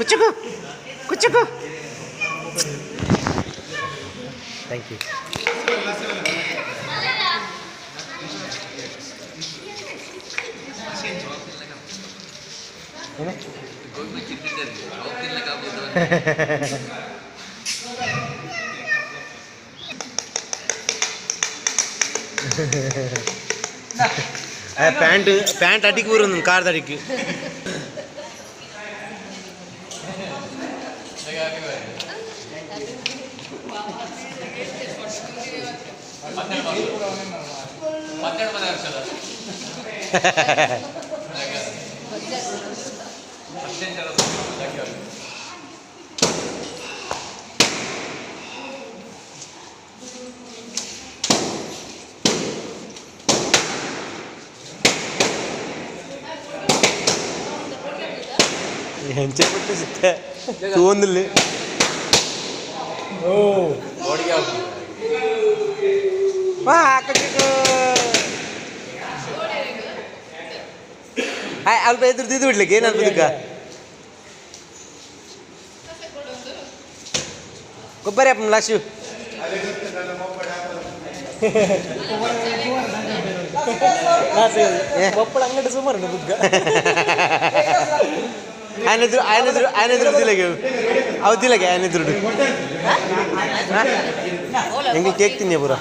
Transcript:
ಕುಚ್ಚಕು ಕುಚ್ಚಕು thank you pant ಅಡಿಗೆ ಊರು ಕಾರ್ದ ಅಡಿಗೆ ಹೆಂಚೆಬಿಟ್ಟು ಸಿತ್ತೆ ತೂಂದಲ್ಲಿ ಓ ಅಲ್ಪ ಎದುರು ಇದು ಬಿಡ್ಲಿಕ್ಕೆ ಏನು ಅನ್ಬೋದಕ್ಕ ಕೊಬ್ಬರಿ ಅಪ್ಪ ಲಾಶು ಒಪ್ಪಳ ಅಂಗಡಿ ಸುಮಾರು ಬುದ್ಧ ఆయన ఎదురు దిలగే అవి దిలగే ఆయన ఎదురుడు ఇంక కేక్ తిన్నా పూరా